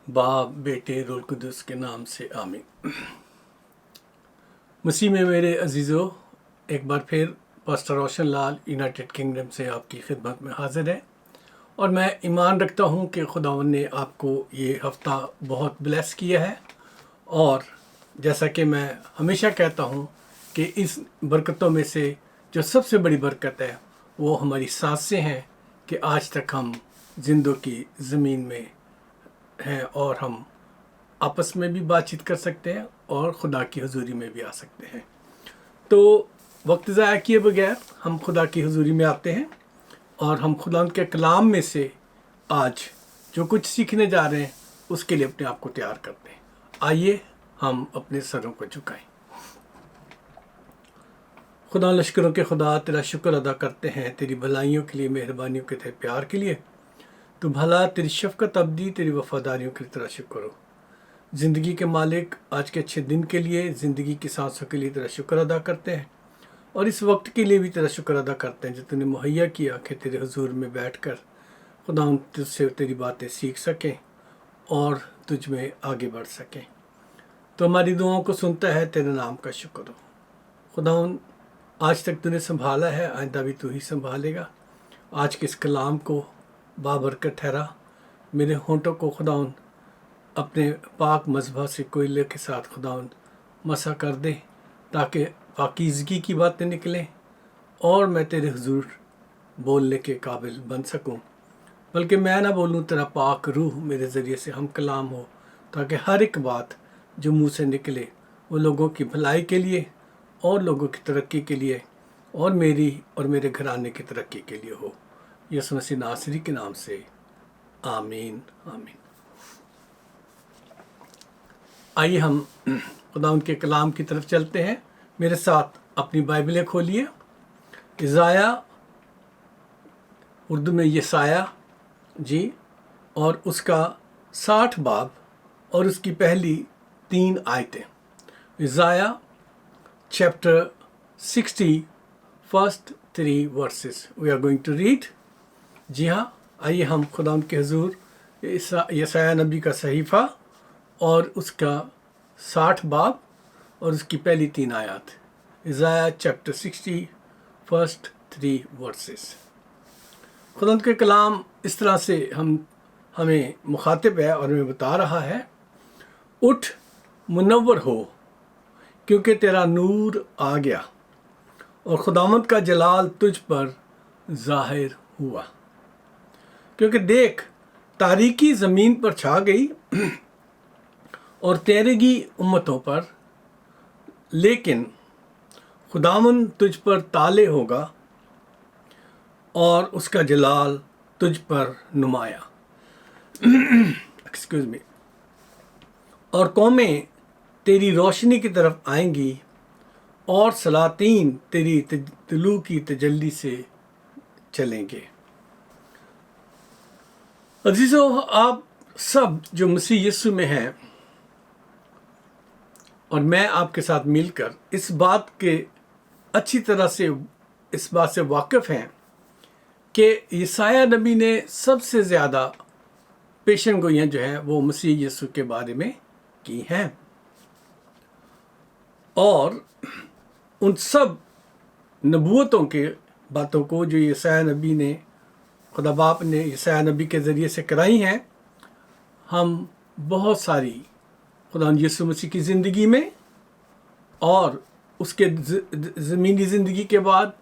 बाप बेटे रूह कुदस के नाम से आमीन। मसीह में मेरे अजीज़ों, एक बार फिर pastor Roshan Lal United kingdom से आपकी खिदमत में हाजिर है और मैं ईमान रखता हूँ कि खुदावंद ने आपको ये हफ़्ता बहुत ब्लेस किया है। और जैसा कि मैं हमेशा कहता हूँ कि इस बरकतों में से जो सबसे बड़ी बरकत है वो हमारी सांसें हैं कि आज तक हम जिंदों की ज़मीन में हैं और हम आपस में भी बातचीत कर सकते हैं और खुदा की हुजूरी में भी आ सकते हैं। तो वक्त ज़ाया किए बगैर हम खुदा की हुजूरी में आते हैं और हम खुदा के कलाम में से आज जो कुछ सीखने जा रहे हैं उसके लिए अपने आप को तैयार करते हैं। आइए हम अपने सरों को झुकाएं। खुदा लश्करों के खुदा, तेरा शुक्र अदा करते हैं तेरी भलाइयों के लिए, मेहरबानियों के तेरे प्यार के लिए। तो भला, तेरी शफ़क़त अब्दी, तेरी वफ़ादारियों के लिए तेरा शुक्र हो। ज़िंदगी के मालिक, आज के अच्छे दिन के लिए, ज़िंदगी की सांसों के लिए तेरा शुक्र अदा करते हैं और इस वक्त के लिए भी तेरा शुक्र अदा करते हैं जो तूने मुहैया किया कि तेरे हुजूर में बैठकर खुदा तुझसे तेरी बातें सीख सकें और तुझ में आगे बढ़ सकें। तो हमारी दुआओं को सुनता है, तेरे नाम का शुक्र हो। खुदाउन, आज तक तूने संभाला है, आइंदा भी तू ही संभालेगा। आज के इस कलाम को बाबरकत ठहरा। मेरे होंठों को खुदाउन अपने पाक मज़बा से कोयले के साथ खुदाउन मसा कर दे ताकि पाकीज़गी की बातें निकलें और मैं तेरे हुजूर बोलने के काबिल बन सकूं। बल्कि मैं ना बोलूं, तेरा पाक रूह मेरे ज़रिए से हम कलाम हो ताकि हर एक बात जो मुँह से निकले वो लोगों की भलाई के लिए और लोगों की तरक्की के लिए और मेरी और मेरे घराने की तरक्की के लिए हो। यीशु मसीह नासरी के नाम से आमीन आमीन। आइए हम खुदा उनके कलाम की तरफ चलते हैं। मेरे साथ अपनी बाइबलें खोलिए। इज़ाया, उर्दू में यसाया जी, और उसका 60 बाब और उसकी पहली 3 आयतें। Isaiah chapter 60 first 3 verses we are going to read. जी हाँ, आइए हम खुदा के हुजूर यसाया नबी का सहीफ़ा और उसका 60 बाब और उसकी पहली 3 आयत। इज़ाया चैप्टर 60 फर्स्ट 3 वर्सेस। खुदा के कलाम इस तरह से हमें मुखातिब है और हमें बता रहा है, उठ मुनव्वर हो क्योंकि तेरा नूर आ गया और खुदावंद का जलाल तुझ पर ज़ाहिर हुआ। क्योंकि देख, तारीकी ज़मीन पर छा गई और तैरेगी उम्मतों पर, लेकिन खुदावंद तुझ पर ताले होगा और उसका जलाल तुझ पर नुमाया। Excuse me. और कौमें तेरी रोशनी की तरफ आएंगी और सलातीन तेरी तिलू की तजल्ली से चलेंगे। अजीज़ों, आप सब जो मसीह यीशु में हैं और मैं आपके साथ मिलकर इस बात के अच्छी तरह से इस बात से वाकिफ़ हैं कि यसाया नबी ने सबसे ज़्यादा पेशन गोइयाँ जो हैं वो मसीह यीशु के बारे में की हैं और उन सब नबूवतों के बातों को जो यसाया नबी ने, खुदा बाप ने यसाया नबी के ज़रिए से कराई हैं, हम बहुत सारी खुदा यीशु मसीह की ज़िंदगी में और उसके ज़मीनी ज़िंदगी के बाद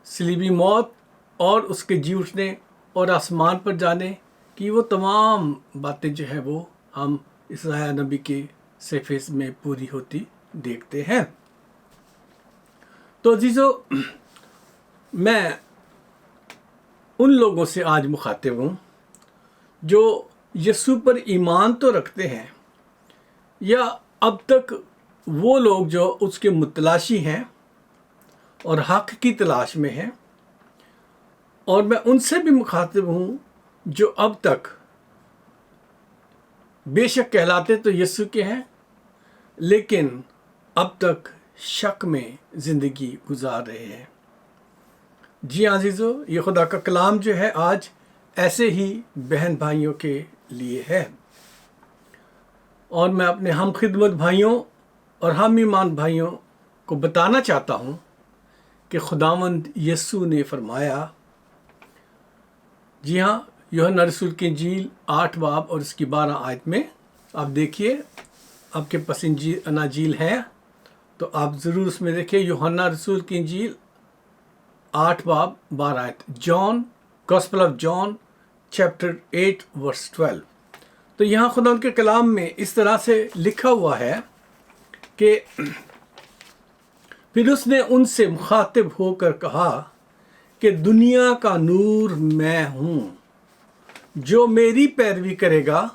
सलीबी मौत और उसके जी उठने और आसमान पर जाने की वो तमाम बातें जो हैं वो हम यसाया नबी के सफ़े में पूरी होती देखते हैं। तो अजीज़ों, मैं उन लोगों से आज मुखातिब हूँ जो यीशु पर ईमान तो रखते हैं या अब तक वो लोग जो उसके मुतलाशी हैं और हक़ की तलाश में हैं, और मैं उनसे भी मुखातिब हूँ जो अब तक बेशक कहलाते तो यीशु के हैं लेकिन अब तक शक में ज़िंदगी गुजार रहे हैं। जी अज़ीज़ों, ये खुदा का कलाम जो है आज ऐसे ही बहन भाइयों के लिए है। और मैं अपने हम खिदमत भाइयों और हम ईमान भाइयों को बताना चाहता हूँ कि खुदावंद यीशु ने फरमाया, जी हाँ, यूहन्ना रसूल की इंजील 8 बाब और इसकी 12 आयत में आप देखिए, आपके पास अनाजील है तो आप ज़रूर उसमें देखिए। यूहन्ना रसूल की इंजील 8 बाब 12 आयत, John, gospel of John chapter 8 verse 12। तो यहाँ खुदा के कलाम में इस तरह से लिखा हुआ है कि फिर उसने उनसे मुखातिब होकर कहा कि दुनिया का नूर मैं हूँ, जो मेरी पैरवी करेगा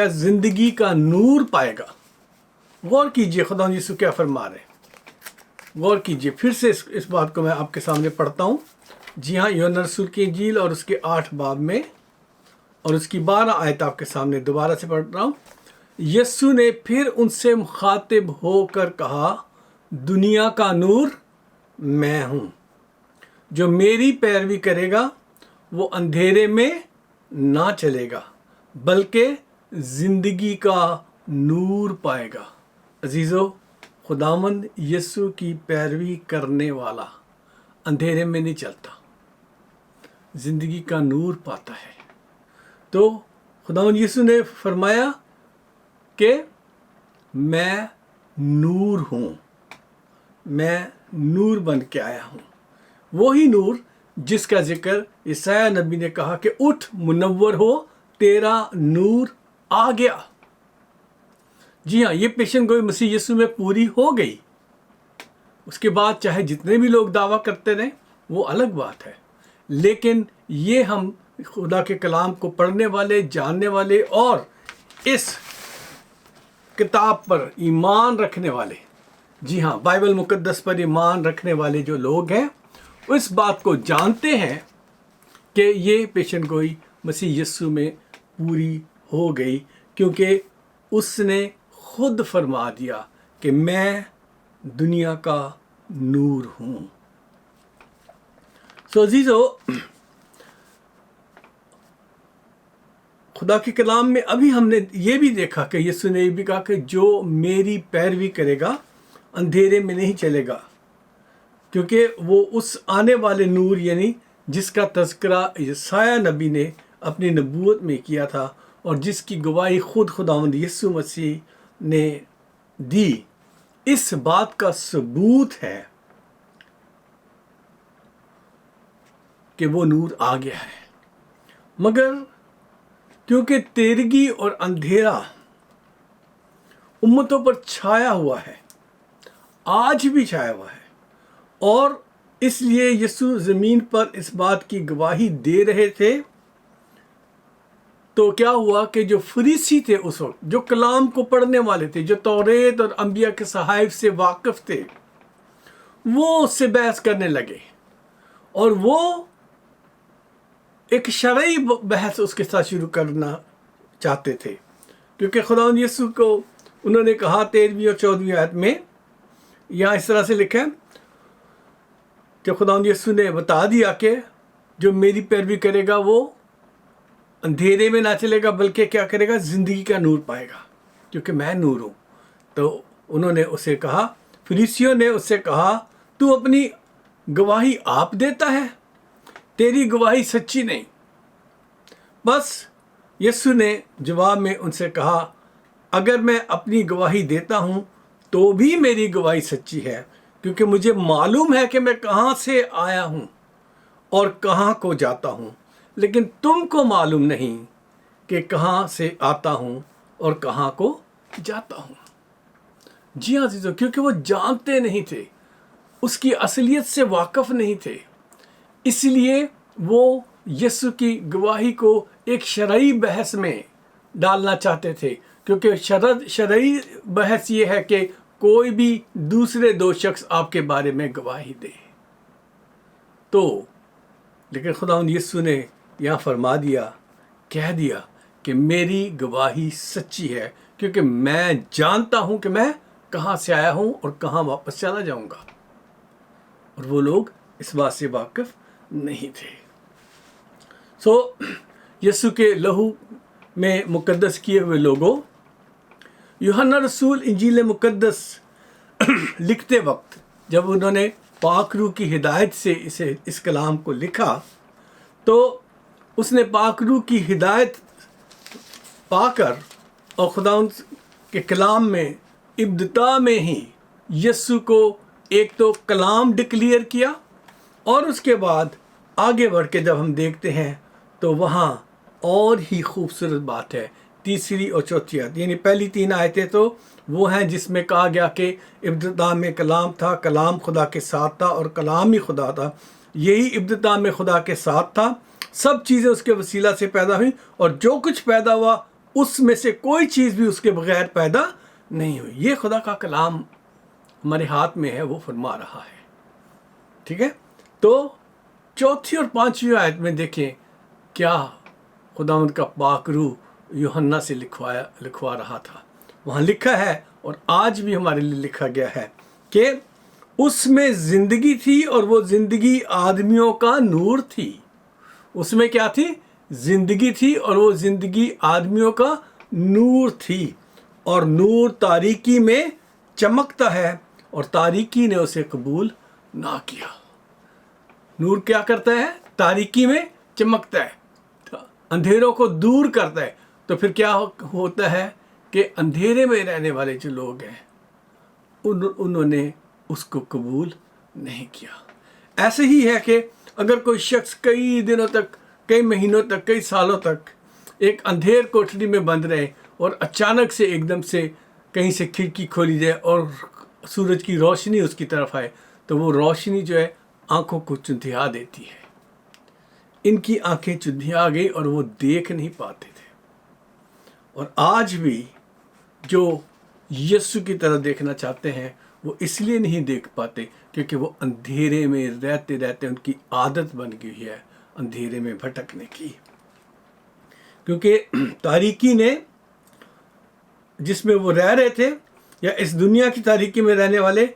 जिंदगी का नूर पाएगा। गौर कीजिए खुदा यीशु क्या फरमा रहे, गौर कीजिए। फिर से इस बात को मैं आपके सामने पढ़ता हूँ। जी हाँ, यूहन्ना रसूल की इंजील और उसके 8 बाब में और उसकी 12 आयत आपके सामने दोबारा से पढ़ रहा हूँ। यीशु ने फिर उनसे मुखातिब होकर कहा, दुनिया का नूर मैं हूँ, जो मेरी पैरवी करेगा वो अंधेरे में ना चलेगा बल्कि जिंदगी का नूर पाएगा। अजीज़ों, खुदावंद यीशु की पैरवी करने वाला अंधेरे में नहीं चलता, जिंदगी का नूर पाता है। तो खुदावंद यीशु ने फरमाया कि मैं नूर हूँ, मैं नूर बन के आया हूँ। वही नूर जिसका जिक्र यशायाह नबी ने कहा कि उठ मुनव्वर हो, तेरा नूर आ गया। जी हाँ, ये पेशन गोई मसीह यीशु में पूरी हो गई। उसके बाद चाहे जितने भी लोग दावा करते रहें वो अलग बात है, लेकिन ये हम खुदा के कलाम को पढ़ने वाले, जानने वाले और इस किताब पर ईमान रखने वाले, जी हाँ, बाइबल मुकद्दस पर ईमान रखने वाले जो लोग हैं, इस बात को जानते हैं कि ये पेशन गोई मसीह यीशु में पूरी हो गई, क्योंकि उसने खुद फरमा दिया कि मैं दुनिया का नूर हूँ। सो अजीज़ों, खुदा के कलाम में अभी हमने ये भी देखा कि यीशु ने भी कहा कि जो मेरी पैरवी करेगा अंधेरे में नहीं चलेगा, क्योंकि वो उस आने वाले नूर यानी जिसका तज़किरा यशायाह नबी ने अपनी नबूवत में किया था और जिसकी गवाही खुद खुदावंद यीशु मसीह ने दी, इस बात का सबूत है कि वो नूर आ गया है। मगर क्योंकि तेरगी और अंधेरा उम्मतों पर छाया हुआ है, आज भी छाया हुआ है, और इसलिए यीशु ज़मीन पर इस बात की गवाही दे रहे थे, तो क्या हुआ कि जो फरीसी थे उस वक्त, जो कलाम को पढ़ने वाले थे, जो तौरेत और अंबिया के सहाइफ से वाकिफ थे, वो उससे बहस करने लगे और वो एक शरई बहस उसके साथ शुरू करना चाहते थे। क्योंकि खुदावंद यीशु को उन्होंने कहा 13वीं और 14वीं आयत में, यहाँ इस तरह से लिखा है कि खुदावंद यीशु ने बता दिया कि जो मेरी पैरवी करेगा वो अंधेरे में ना चलेगा बल्कि क्या करेगा, ज़िंदगी का नूर पाएगा, क्योंकि मैं नूर हूँ। तो उन्होंने उसे कहा, फरीसियों ने उससे कहा, तू अपनी गवाही आप देता है, तेरी गवाही सच्ची नहीं। बस यीशु ने जवाब में उनसे कहा, अगर मैं अपनी गवाही देता हूँ तो भी मेरी गवाही सच्ची है, क्योंकि मुझे मालूम है कि मैं कहाँ से आया हूँ और कहाँ को जाता हूँ, लेकिन तुमको मालूम नहीं कि कहाँ से आता हूँ और कहाँ को जाता हूँ। जी हाँ अज़ीज़ों, क्योंकि वो जानते नहीं थे, उसकी असलियत से वाकिफ नहीं थे, इसलिए वो यीशु की गवाही को एक शरई बहस में डालना चाहते थे। क्योंकि शरई बहस ये है कि कोई भी दूसरे दो शख्स आपके बारे में गवाही दे। तो लेकिन खुदावंद यीशु ने यहाँ फरमा दिया, कह दिया कि मेरी गवाही सच्ची है, क्योंकि मैं जानता हूँ कि मैं कहाँ से आया हूँ और कहाँ वापस चला जाऊँगा। और वो लोग इस बात से वाकिफ नहीं थे। यीशु के लहू में मुकद्दस किए हुए लोगों, यूहन्ना रसूल इंजील मुकद्दस लिखते वक्त जब उन्होंने पाक रूह की हिदायत से इस कलाम को लिखा, तो उसने पाक रूह की हिदायत पाकर और खुदावंद के कलाम में इब्तिदा में ही यीशु को एक तो कलाम डिक्लेयर किया, और उसके बाद आगे बढ़ के जब हम देखते हैं तो वहाँ और ही खूबसूरत बात है। तीसरी और चौथी आयत, यानी पहली 3 आयतें तो वो हैं जिसमें कहा गया कि इब्तिदा में कलाम था, कलाम खुदा के साथ था और कलाम ही खुदा था। यही इब्तिदा में खुदा के साथ था, सब चीज़ें उसके वसीला से पैदा हुई, और जो कुछ पैदा हुआ उसमें से कोई चीज़ भी उसके बगैर पैदा नहीं हुई। ये खुदा का कलाम हमारे हाथ में है, वो फरमा रहा है। ठीक है, तो चौथी और 5वीं आयत में देखें क्या खुदावंद का पाक रूह यूहन्ना से लिखवा रहा था। वहाँ लिखा है, और आज भी हमारे लिए लिखा गया है कि उसमें ज़िंदगी थी और वो ज़िंदगी आदमियों का नूर थी। उसमें क्या थी? ज़िंदगी थी, और वो ज़िंदगी आदमियों का नूर थी, और नूर तारीकी में चमकता है और तारीकी ने उसे कबूल ना किया। नूर क्या करता है? तारीकी में चमकता है, अंधेरों को दूर करता है। तो फिर क्या होता है कि अंधेरे में रहने वाले जो लोग हैं उन्होंने उसको कबूल नहीं किया। ऐसे ही है कि अगर कोई शख्स कई दिनों तक, कई महीनों तक, कई सालों तक एक अंधेर कोठरी में बंद रहे, और अचानक से एकदम से कहीं से खिड़की खोली जाए और सूरज की रोशनी उसकी तरफ आए, तो वो रोशनी जो है आंखों को चुंधिया देती है। इनकी आंखें चुंधिया गई और वो देख नहीं पाते थे। और आज भी जो यीशु की तरह देखना चाहते हैं वो इसलिए नहीं देख पाते क्योंकि वो अंधेरे में रहते रहते उनकी आदत बन गई है अंधेरे में भटकने की। क्योंकि तारीकी ने, जिसमें वो रह रहे थे, या इस दुनिया की तारीकी में रहने वाले,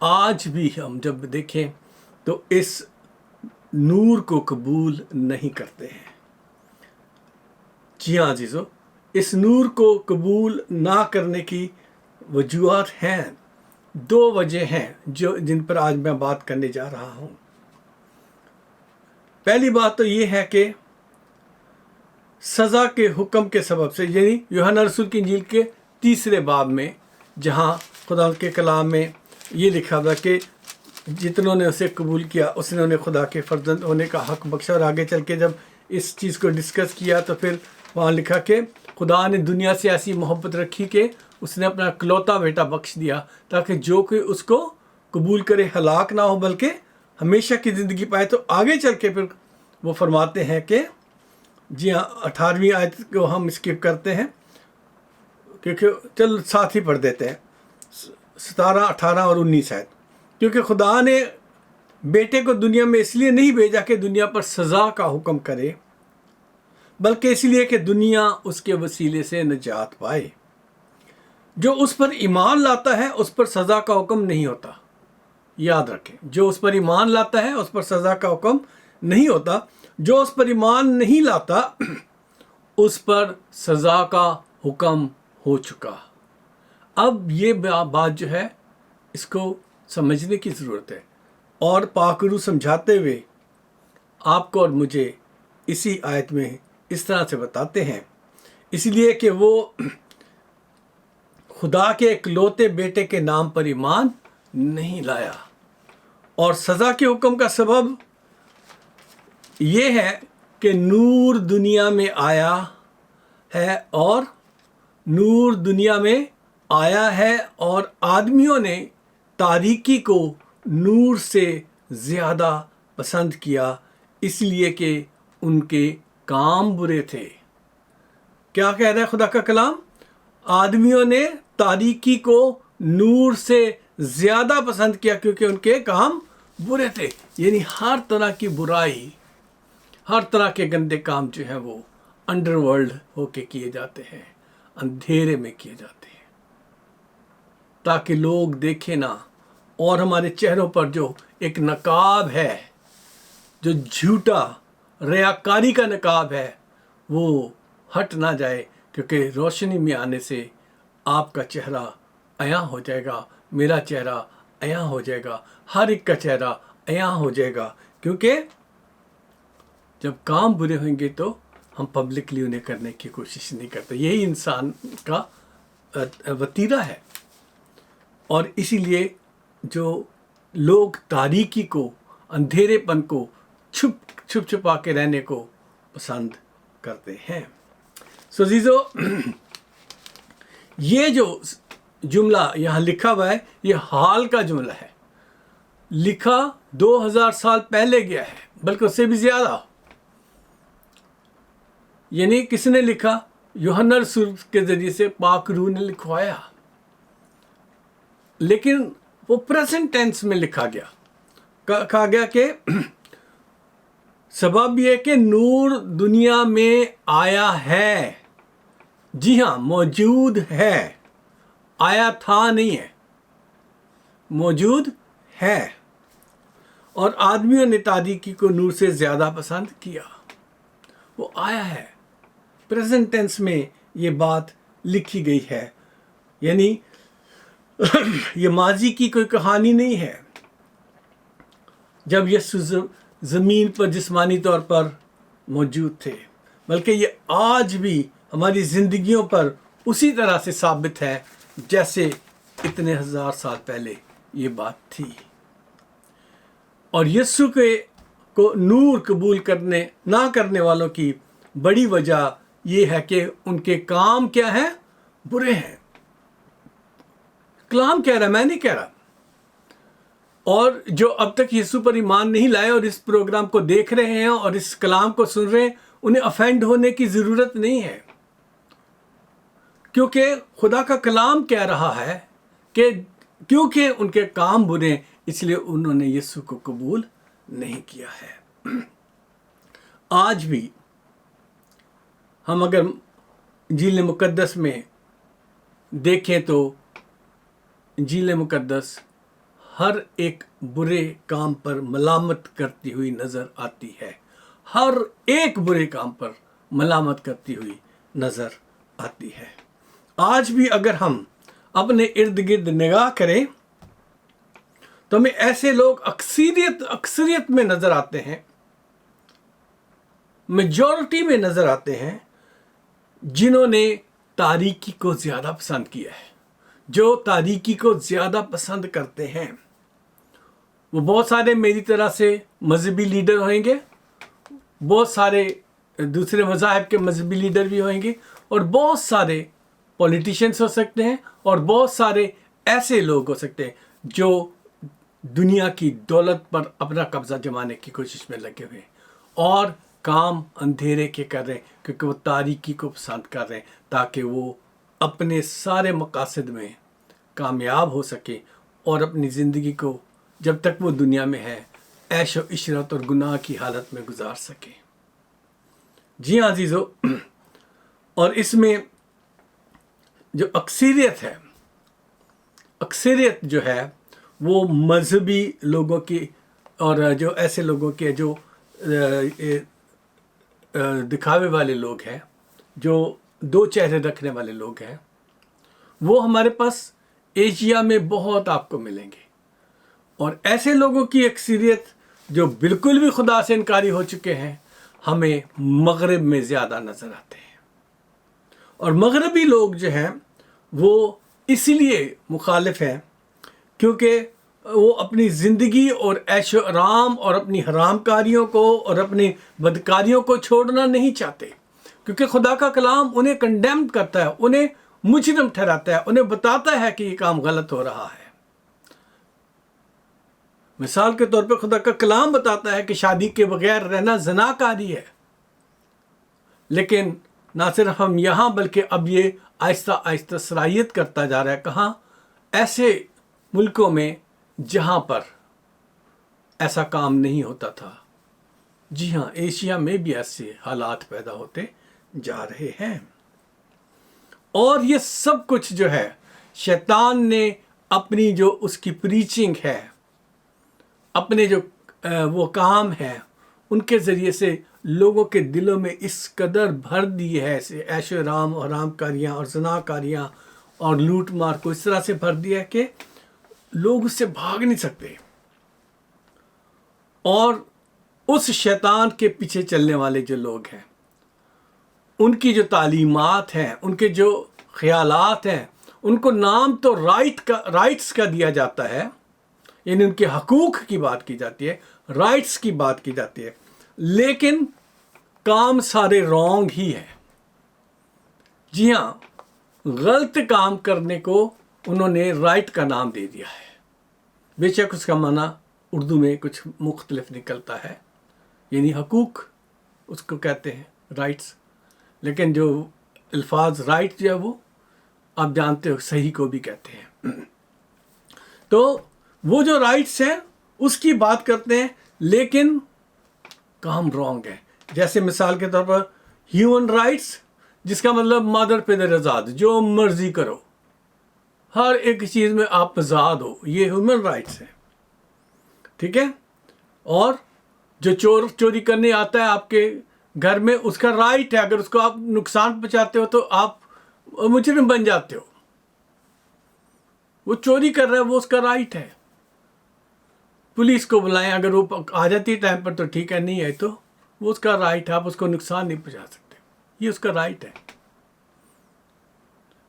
आज भी हम जब देखें तो इस नूर को कबूल नहीं करते हैं। जी हाँ अजीज़ों, इस नूर को कबूल ना करने की वजूहात हैं। 2 वजह हैं जिन पर आज मैं बात करने जा रहा हूँ। पहली बात तो ये है कि सज़ा के हुक्म के सबब से, यानी यूहन्ना रसूल की इंजील के 3 बाब में, जहाँ खुदा के कलाम में ये लिखा था कि जितनों ने उसे कबूल किया उसने उन्हें खुदा के फर्जंद होने का हक बख्शा। और आगे चल के जब इस चीज़ को डिस्कस किया तो फिर वहाँ लिखा कि खुदा ने दुनिया से ऐसी मोहब्बत रखी कि उसने अपना इकलौता बेटा बख्श दिया, ताकि जो कोई उसको कबूल करे हलाक ना हो बल्कि हमेशा की ज़िंदगी पाए। तो आगे चल के फिर वो फरमाते हैं कि जी हाँ, 18वीं आयत को हम स्किप करते हैं क्योंकि चल साथ ही पढ़ देते हैं, 17, 18 और 19 आयत। क्योंकि खुदा ने बेटे को दुनिया में इसलिए नहीं भेजा कि दुनिया पर सज़ा का हुक्म करे, बल्कि इसलिए कि दुनिया उसके वसीले से निजात पाए। जो उस पर ईमान लाता है उस पर सज़ा का हुक्म नहीं होता। याद रखें, जो उस पर ईमान लाता है उस पर सज़ा का हुक्म नहीं होता। जो उस पर ईमान नहीं लाता उस पर सज़ा का हुक्म हो चुका। अब ये बात जो है इसको समझने की ज़रूरत है, और पाक रूह समझाते हुए आपको और मुझे इसी आयत में इस तरह से बताते हैं, इसलिए कि वो खुदा के इकलौते बेटे के नाम पर ईमान नहीं लाया। और सज़ा के हुक्म का सबब ये है कि नूर दुनिया में आया है, और नूर दुनिया में आया है और आदमियों ने तारीकी को नूर से ज़्यादा पसंद किया, इसलिए कि उनके काम बुरे थे। क्या कह रहा है खुदा का कलाम? आदमियों ने तारीकी को नूर से ज़्यादा पसंद किया क्योंकि उनके काम बुरे थे। यानी हर तरह की बुराई, हर तरह के गंदे काम जो हैं वो अंडरवर्ल्ड होके किए जाते हैं, अंधेरे में किए जाते हैं, ताकि लोग देखें ना। और हमारे चेहरों पर जो एक नकाब है, जो झूठा रियाकारी का नकाब है, وہ ہٹ نہ جائے، کیونکہ روشنی میں آنے سے آپ کا چہرہ عیاں ہو جائے گا، میرا چہرہ عیاں ہو جائے گا، ہر ایک کا چہرہ عیاں ہو جائے گا، کیونکہ جب کام برے ہوئیں گے تو ہم پبلکلی انہیں کرنے کی کوشش نہیں کرتے۔ یہی انسان کا وتیرہ ہے، اور اسی لیے جو لوگ تاریکی کو، اندھیرے پن کو چھپا کے رہنے کو پسند کرتے ہیں۔ سو عزیزو، یہ جو جملہ یہاں لکھا ہوا ہے یہ حال کا جملہ ہے، لکھا 2000 سال پہلے گیا ہے، بلکہ اس سے بھی زیادہ۔ یعنی کس نے لکھا؟ یوحنا رسول کے ذریعے سے پاک روح نے لکھوایا، لیکن وہ پریزنٹ ٹینس میں لکھا گیا، کہا گیا کہ سبب یہ کہ نور دنیا میں آیا ہے۔ جی ہاں، موجود ہے، آیا تھا نہیں ہے، موجود ہے، اور آدمیوں نے تاریکی کو نور سے زیادہ پسند کیا۔ وہ آیا ہے، پریزنٹ ٹینس میں یہ بات لکھی گئی ہے، یعنی یہ ماضی کی کوئی کہانی نہیں ہے جب یسوع زمین پر جسمانی طور پر موجود تھے، بلکہ یہ آج بھی ہماری زندگیوں پر اسی طرح سے ثابت ہے جیسے اتنے ہزار سال پہلے یہ بات تھی۔ اور یسوع کو نور قبول نہ کرنے والوں کی بڑی وجہ یہ ہے کہ ان کے کام کیا ہیں؟ برے ہیں۔ کلام کہہ رہا، میں نہیں کہہ رہا۔ اور جو اب تک یسوع پر ایمان نہیں لائے اور اس پروگرام کو دیکھ رہے ہیں اور اس کلام کو سن رہے ہیں، انہیں افینڈ ہونے کی ضرورت نہیں ہے، کیونکہ خدا کا کلام کہہ رہا ہے کہ کیونکہ ان کے کام برے ہیں اس لیے انہوں نے یسوع کو قبول نہیں کیا ہے۔ آج بھی ہم اگر انجیل مقدس میں دیکھیں تو انجیل مقدس ہر ایک برے کام پر ملامت کرتی ہوئی نظر آتی ہے، ہر ایک برے کام پر ملامت کرتی ہوئی نظر آتی ہے۔ آج بھی اگر ہم اپنے ارد گرد نگاہ کریں تو ہمیں ایسے لوگ اکثریت میں نظر آتے ہیں، میجورٹی میں نظر آتے ہیں، جنہوں نے تاریکی کو زیادہ پسند کیا ہے، جو تاریکی کو زیادہ پسند کرتے ہیں۔ وہ بہت سارے میری طرح سے مذہبی لیڈر ہوئیں گے، بہت سارے دوسرے مذاہب کے مذہبی لیڈر بھی ہوئیں گے، اور بہت سارے پولیٹیشنز ہو سکتے ہیں، اور بہت سارے ایسے لوگ ہو سکتے ہیں جو دنیا کی دولت پر اپنا قبضہ جمانے کی کوشش میں لگے ہوئے ہیں اور کام اندھیرے کے کر رہے ہیں، کیونکہ وہ تاریکی کو پسند کر رہے ہیں تاکہ وہ اپنے سارے مقاصد میں کامیاب ہو سکے اور اپنی زندگی کو جب تک وہ دنیا میں ہے عیش و عشرت اور گناہ کی حالت میں گزار سکے۔ جی ہاں عزیزو، اور اس میں جو اکثریت جو ہے وہ مذہبی لوگوں کی اور جو ایسے لوگوں کے جو دکھاوے والے لوگ ہیں، جو دو چہرے رکھنے والے لوگ ہیں، وہ ہمارے پاس ایشیا میں بہت آپ کو ملیں گے۔ اور ایسے لوگوں کی اکثریت جو بالکل بھی خدا سے انکاری ہو چکے ہیں ہمیں مغرب میں زیادہ نظر آتے ہیں۔ اور مغربی لوگ جو ہیں وہ اس لیے مخالف ہیں کیونکہ وہ اپنی زندگی اور عیش و آرام اور اپنی حرام کاریوں کو اور اپنی بدکاریوں کو چھوڑنا نہیں چاہتے، کیونکہ خدا کا کلام انہیں کنڈیم کرتا ہے، انہیں مجرم ٹھہراتا ہے، انہیں بتاتا ہے کہ یہ کام غلط ہو رہا ہے۔ مثال کے طور پہ خدا کا کلام بتاتا ہے کہ شادی کے بغیر رہنا زناکاری ہے، لیکن نہ صرف ہم یہاں بلکہ اب یہ آہستہ آہستہ سرایت کرتا جا رہا ہے۔ کہاں؟ ایسے ملکوں میں جہاں پر ایسا کام نہیں ہوتا تھا۔ جی ہاں، ایشیا میں بھی ایسے حالات پیدا ہوتے جا رہے ہیں، اور یہ سب کچھ جو ہے شیطان نے اپنی جو اس کی پریچنگ ہے، اپنے جو وہ کام ہیں ان کے ذریعے سے لوگوں کے دلوں میں اس قدر بھر دی ہے عیش و حرام کاریاں اور زنا کاریاں اور لوٹ مار کو اس طرح سے بھر دیا ہے کہ لوگ اس سے بھاگ نہیں سکتے. اور اس شیطان کے پیچھے چلنے والے جو لوگ ہیں، ان کی جو تعلیمات ہیں، ان کے جو خیالات ہیں، ان کو نام تو رائٹس کا دیا جاتا ہے، یعنی ان کے حقوق کی بات کی جاتی ہے، رائٹس کی بات کی جاتی ہے، لیکن کام سارے رانگ ہی ہے. جی ہاں، غلط کام کرنے کو انہوں نے رائٹ کا نام دے دیا ہے. بے شک اس کا معنی اردو میں کچھ مختلف نکلتا ہے، یعنی حقوق اس کو کہتے ہیں، رائٹس، لیکن جو الفاظ رائٹ جو ہے وہ آپ جانتے ہو صحیح کو بھی کہتے ہیں. تو وہ جو رائٹس ہیں اس کی بات کرتے ہیں، لیکن کام رانگ ہے. جیسے مثال کے طور پر ہیومن رائٹس، جس کا مطلب مادر پیدر آزاد، جو مرضی کرو، ہر ایک چیز میں آپ آزاد ہو، یہ ہیومن رائٹس ہیں. ٹھیک ہے. اور جو چوری کرنے آتا ہے آپ کے گھر میں، اس کا رائٹ ہے، اگر اس کو آپ نقصان پہنچاتے ہو تو آپ مجرم بن جاتے ہو. وہ چوری کر رہا ہے، وہ اس کا رائٹ ہے. پولیس کو بلائیں، اگر وہ آ جاتی ہے ٹائم پر تو ٹھیک ہے، نہیں ہے تو وہ اس کا رائٹ ہے، آپ اس کو نقصان نہیں پہنچا سکتے، یہ اس کا رائٹ ہے.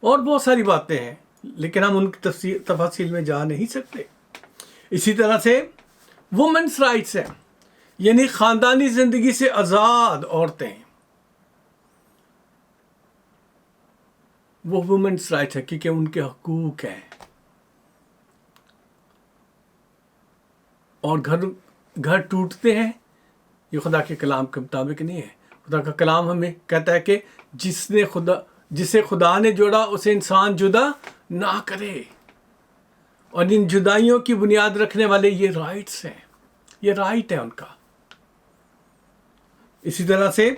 اور بہت ساری باتیں ہیں، لیکن ہم ان کی تفاصیل میں جا نہیں سکتے. اسی طرح سے وومنس رائٹس ہیں، یعنی خاندانی زندگی سے آزاد عورتیں، وہ وومنس رائٹس ہے کیونکہ ان کے حقوق ہیں. اور گھر ٹوٹتے ہیں، یہ خدا کے کلام کے مطابق نہیں ہے. خدا کا کلام ہمیں کہتا ہے کہ جسے خدا نے جوڑا اسے انسان جدا نہ کرے. اور ان جدائیوں کی بنیاد رکھنے والے یہ رائٹس ہیں، یہ رائٹ ہے ان کا. اسی طرح سے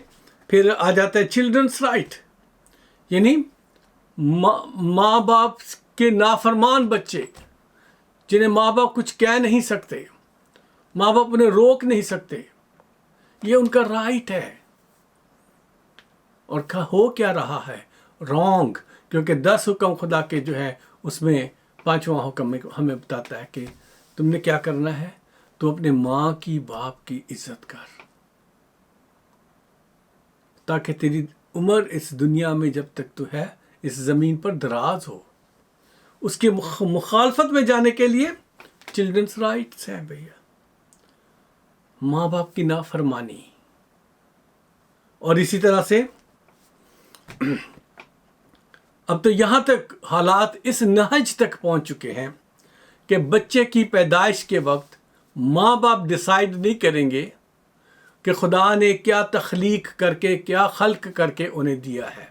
پھر آ جاتا ہے چلڈرنس رائٹ، یعنی ماں باپ کے نافرمان بچے، جنہیں ماں باپ کچھ کہہ نہیں سکتے، ماں باپ انہیں روک نہیں سکتے، یہ ان کا رائٹ ہے. اور ہو کیا رہا ہے؟ رانگ. کیونکہ 10 حکم خدا کے جو ہے اس میں 5واں حکم ہمیں بتاتا ہے کہ تم نے کیا کرنا ہے، تو اپنے ماں کی باپ کی عزت کر، تاکہ تیری عمر اس دنیا میں جب تک تو ہے اس زمین پر دراز ہو. اس کی مخالفت میں جانے کے لیے چلڈرنس رائٹس ہیں بھیا. ماں باپ کی نافرمانی. اور اسی طرح سے اب تو یہاں تک حالات اس نہج تک پہنچ چکے ہیں کہ بچے کی پیدائش کے وقت ماں باپ ڈیسائیڈ نہیں کریں گے کہ خدا نے کیا تخلیق کر کے، کیا خلق کر کے انہیں دیا ہے.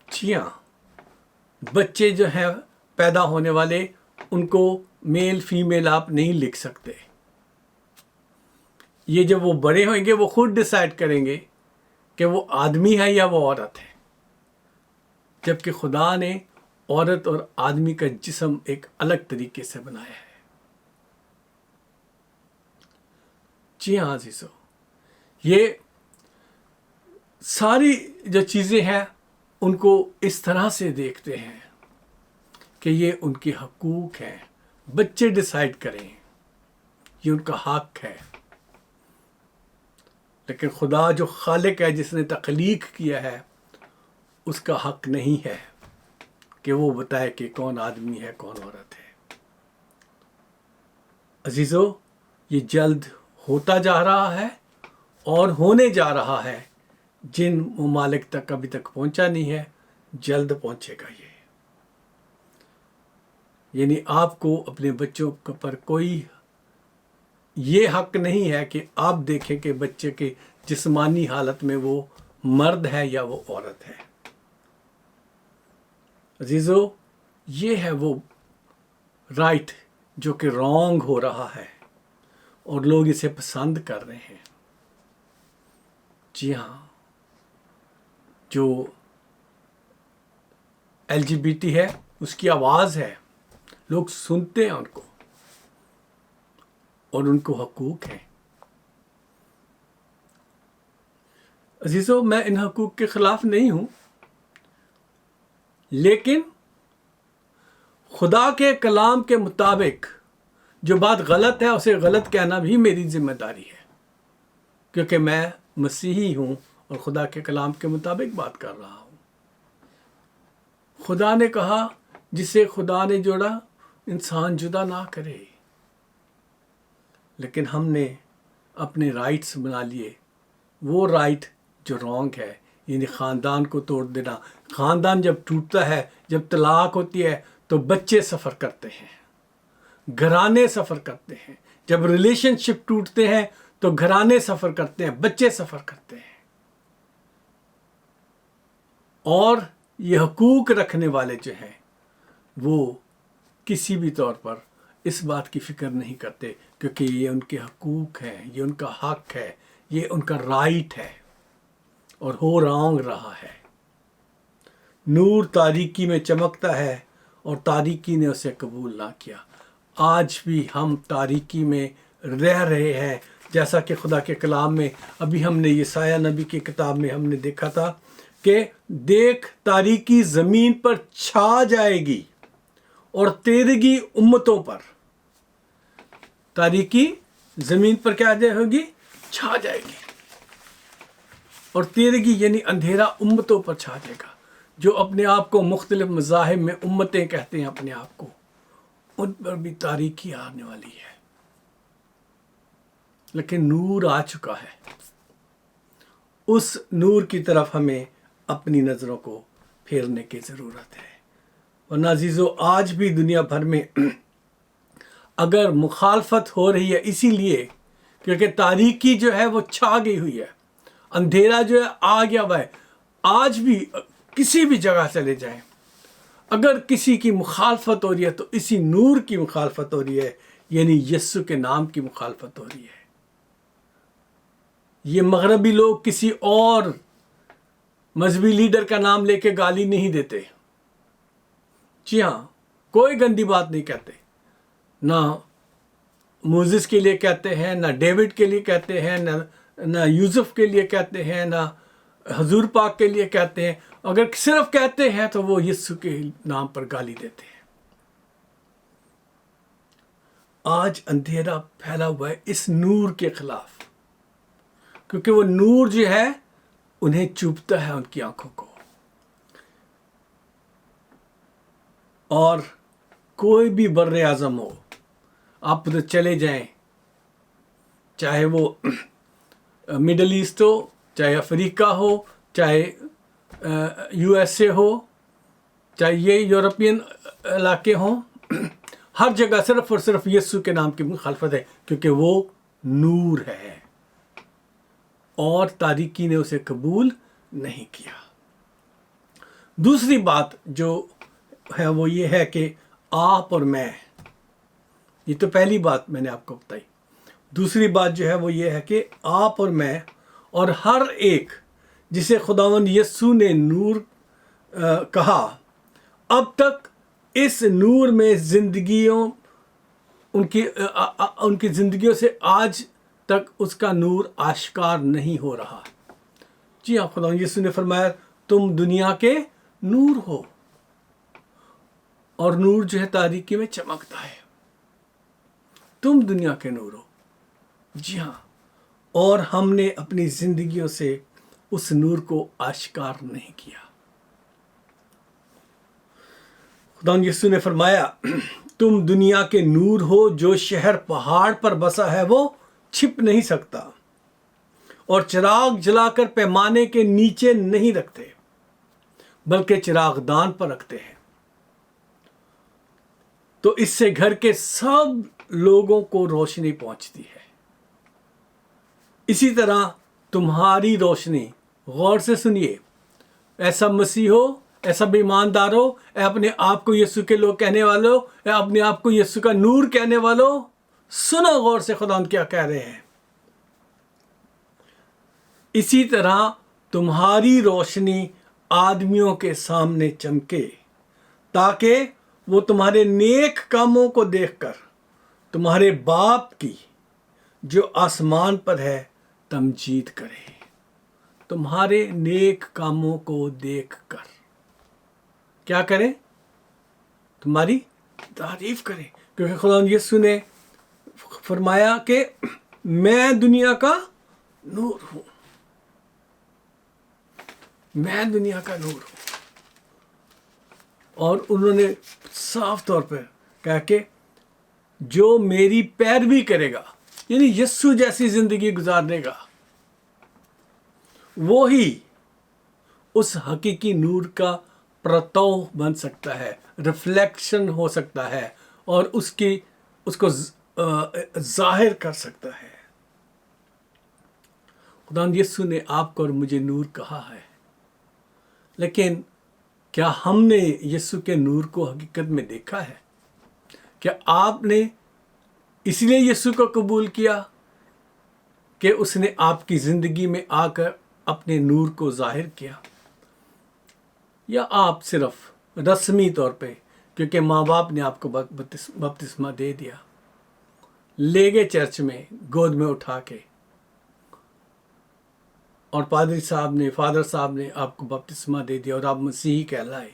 جی ہاں، بچے جو ہیں پیدا ہونے والے، ان کو میل فیمیل آپ نہیں لکھ سکتے. یہ جب وہ بڑے ہوئیں گے وہ خود ڈیسائیڈ کریں گے کہ وہ آدمی ہے یا وہ عورت ہے. جبکہ خدا نے عورت اور آدمی کا جسم ایک الگ طریقے سے بنایا ہے. جی ہاں عزیزو، یہ ساری جو چیزیں ہیں ان کو اس طرح سے دیکھتے ہیں کہ یہ ان کے حقوق ہیں. بچے ڈیسائیڈ کریں، یہ ان کا حق ہے. لیکن خدا جو خالق ہے، جس نے تخلیق کیا ہے، اس کا حق نہیں ہے کہ وہ بتائے کہ کون آدمی ہے کون عورت ہے. عزیزو، یہ جلد ہوتا جا رہا ہے اور ہونے جا رہا ہے. جن ممالک تک ابھی تک پہنچا نہیں ہے، جلد پہنچے گا. یعنی آپ کو اپنے بچوں پر کوئی یہ حق نہیں ہے کہ آپ دیکھیں کہ بچے کے جسمانی حالت میں وہ مرد ہے یا وہ عورت ہے. عزیزو، یہ ہے وہ رائٹ جو کہ رانگ ہو رہا ہے اور لوگ اسے پسند کر رہے ہیں. جی ہاں، جو LGBT ہے اس کی آواز ہے، لوگ سنتے ہیں ان کو اور ان کو حقوق ہیں. عزیزو، میں ان حقوق کے خلاف نہیں ہوں، لیکن خدا کے کلام کے مطابق جو بات غلط ہے اسے غلط کہنا بھی میری ذمہ داری ہے، کیونکہ میں مسیحی ہوں اور خدا کے کلام کے مطابق بات کر رہا ہوں۔ خدا نے کہا جسے خدا نے جوڑا انسان جدا نہ کرے، لیکن ہم نے اپنے رائٹس بنا لیے، وہ رائٹ جو رانگ ہے، یعنی خاندان کو توڑ دینا۔ خاندان جب ٹوٹتا ہے، جب طلاق ہوتی ہے تو بچے سفر کرتے ہیں، گھرانے سفر کرتے ہیں۔ جب ریلیشن شپ ٹوٹتے ہیں تو گھرانے سفر کرتے ہیں، بچے سفر کرتے ہیں۔ اور یہ حقوق رکھنے والے جو ہیں وہ کسی بھی طور پر اس بات کی فکر نہیں کرتے، کیونکہ یہ ان کے حقوق ہیں، یہ ان کا حق ہے، یہ ان کا رائٹ ہے، اور ہو رانگ رہا ہے۔ نور تاریکی میں چمکتا ہے اور تاریکی نے اسے قبول نہ کیا۔ آج بھی ہم تاریکی میں رہ رہے ہیں، جیسا کہ خدا کے کلام میں ابھی ہم نے یسایہ نبی کی کتاب میں ہم نے دیکھا تھا کہ دیکھ تاریکی زمین پر چھا جائے گی اور تیرگی امتوں پر۔ تاریکی زمین پر کیا ہوگی؟ چھا جائے گی، اور تیرگی یعنی اندھیرا امتوں پر چھا جائے گا۔ جو اپنے آپ کو مختلف مذاہب میں امتیں کہتے ہیں اپنے آپ کو، ان پر بھی تاریکی آنے والی ہے، لیکن نور آ چکا ہے۔ اس نور کی طرف ہمیں اپنی نظروں کو پھیرنے کی ضرورت ہے۔ ورنہ عزیزو، آج بھی دنیا بھر میں اگر مخالفت ہو رہی ہے، اسی لیے کیونکہ تاریکی جو ہے وہ چھا گئی ہوئی ہے، اندھیرا جو ہے آ گیا ہوا ہے۔ آج بھی کسی بھی جگہ چلے جائیں، اگر کسی کی مخالفت ہو رہی ہے تو اسی نور کی مخالفت ہو رہی ہے، یعنی یسوع کے نام کی مخالفت ہو رہی ہے۔ یہ مغربی لوگ کسی اور مذہبی لیڈر کا نام لے کے گالی نہیں دیتے، جی ہاں، کوئی گندی بات نہیں کہتے، نہ موزس کے لیے کہتے ہیں، نہ ڈیوڈ کے لیے کہتے ہیں، نہ یوسف کے لیے کہتے ہیں، نہ حضور پاک کے لیے کہتے ہیں۔ اگر صرف کہتے ہیں تو وہ یسوع کے نام پر گالی دیتے ہیں۔ آج اندھیرا پھیلا ہوا ہے اس نور کے خلاف، کیونکہ وہ نور جو ہے انہیں چوبتا ہے ان کی آنکھوں کو۔ اور کوئی بھی بر اعظم ہو، آپ ادھر چلے جائیں، چاہے وہ مڈل ایسٹ ہو، چاہے افریقہ ہو، چاہے یو ایس اے ہو، چاہے یہ یورپین علاقے ہوں، ہر جگہ صرف اور صرف یسوع کے نام کی مخالفت ہے، کیونکہ وہ نور ہے اور تاریکی نے اسے قبول نہیں کیا۔ دوسری بات جو ہے وہ یہ ہے کہ آپ اور میں، یہ تو پہلی بات میں نے آپ کو بتائی۔ دوسری بات جو ہے وہ یہ ہے کہ آپ اور میں اور ہر ایک جسے خداوند یسوع نے نور کہا، اب تک اس نور میں زندگیوں ان کی زندگیوں سے آج تک اس کا نور آشکار نہیں ہو رہا۔ جی ہاں، خداوند یسوع نے فرمایا تم دنیا کے نور ہو، اور نور جو ہے تاریکی میں چمکتا ہے۔ تم دنیا کے نور ہو، جی ہاں، اور ہم نے اپنی زندگیوں سے اس نور کو آشکار نہیں کیا۔ خداوند یسوع نے فرمایا تم دنیا کے نور ہو، جو شہر پہاڑ پر بسا ہے وہ چھپ نہیں سکتا، اور چراغ جلا کر پیمانے کے نیچے نہیں رکھتے بلکہ چراغ دان پر رکھتے ہیں، تو اس سے گھر کے سب لوگوں کو روشنی پہنچتی ہے۔ اسی طرح تمہاری روشنی، غور سے سنیے، ایسا مسیح ہو، ایسا بے ایماندار ہو، اے اپنے آپ کو یسوع کے لوگ کہنے والوں، اے اپنے آپ کو یسوع کا نور کہنے والوں، سنو غور سے خداوند کیا کہہ رہے ہیں۔ اسی طرح تمہاری روشنی آدمیوں کے سامنے چمکے، تاکہ وہ تمہارے نیک کاموں کو دیکھ کر تمہارے باپ کی جو آسمان پر ہے تمجید کرے۔ तुम्हारे नेक कामों को देख कर क्या करें? तुम्हारी तारीफ करें, क्योंकि खुदावंद यीशु ने फरमाया कि मैं दुनिया का नूर हूं, मैं दुनिया का नूर हूं। और उन्होंने साफ तौर पर कहा कि जो मेरी पैरवी करेगा, यानी यीशु जैसी जिंदगी गुजारनेगा, वो ही उस हकीकी नूर का प्रतव बन सकता है, रिफ्लेक्शन हो सकता है और उसको जाहिर कर सकता है। खुदावंद यीशु ने आपको और मुझे नूर कहा है, लेकिन क्या हमने यीशु के नूर को हकीकत में देखा है? क्या आपने इसलिए यीशु को कबूल किया कि उसने आपकी ज़िंदगी में आकर अपने नूर को जाहिर किया, या आप सिर्फ रस्मी तौर पे क्योंकि माँ बाप ने आपको बपतिस्मा दे दिया, ले गए चर्च में गोद में उठा के, और फादर साहब ने आपको बपतिस्मा दे दिया और आप मसीही कहलाए,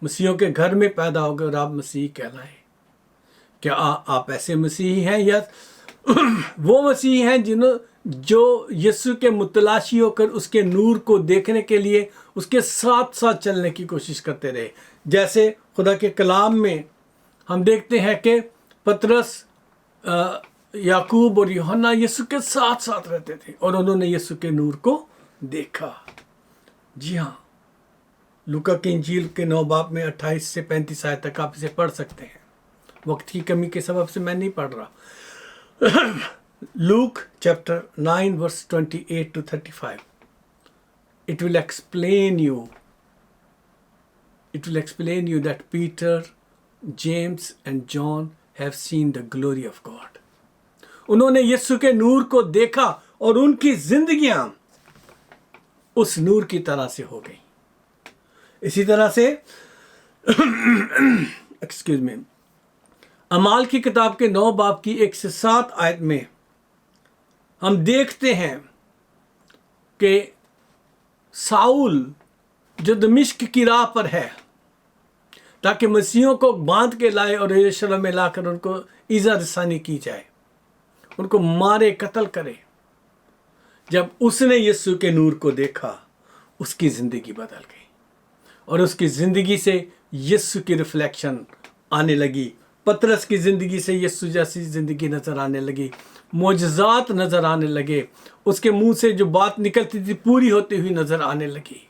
मसीहों के घर में पैदा हो गए और आप मसीही कहलाए? क्या आप ऐसे मसीही हैं, या वो मसीही हैं जो यीशु के मुतलाशी होकर उसके नूर को देखने के लिए उसके साथ साथ चलने की कोशिश करते रहे? जैसे खुदा के कलाम में हम देखते हैं कि पतरस, याकूब और यूहन्ना यीशु के साथ साथ रहते थे और उन्होंने यीशु के नूर को देखा। जी हाँ, लूका की इंजील के 9 बाब में 28 से 35 आयत तक आप इसे पढ़ सकते हैं। वक्त की कमी के सबब से मैं नहीं पढ़ रहा। Luke chapter 9 verse 28 to 35. It will explain you that Peter, James and John have seen the glory of God. उन्होंने यीशु के नूर को देखा और उनकी जिंदगियां उस नूर की तरह से हो गई। इसी तरह से एक्सक्यूज मी, अमाल की किताब के 9 बाब की 1 से 7 आयत में हम देखते हैं कि साउल जो दमिश्क की राह पर है ताकि मसीहों को बांध के लाए और यरूशलेम में लाकर उनको ईज़ा रसानी की जाए, उनको मारे, कत्ल करे, जब उसने यीशु के नूर को देखा उसकी ज़िंदगी बदल गई और उसकी ज़िंदगी से यीशु की रिफ्लेक्शन आने लगी। पतरस की ज़िंदगी से यीशु जैसी ज़िंदगी नज़र आने लगी, मोजज़ात नज़र आने लगे, उसके मुंह से जो बात निकलती थी पूरी होती हुई नज़र आने लगी।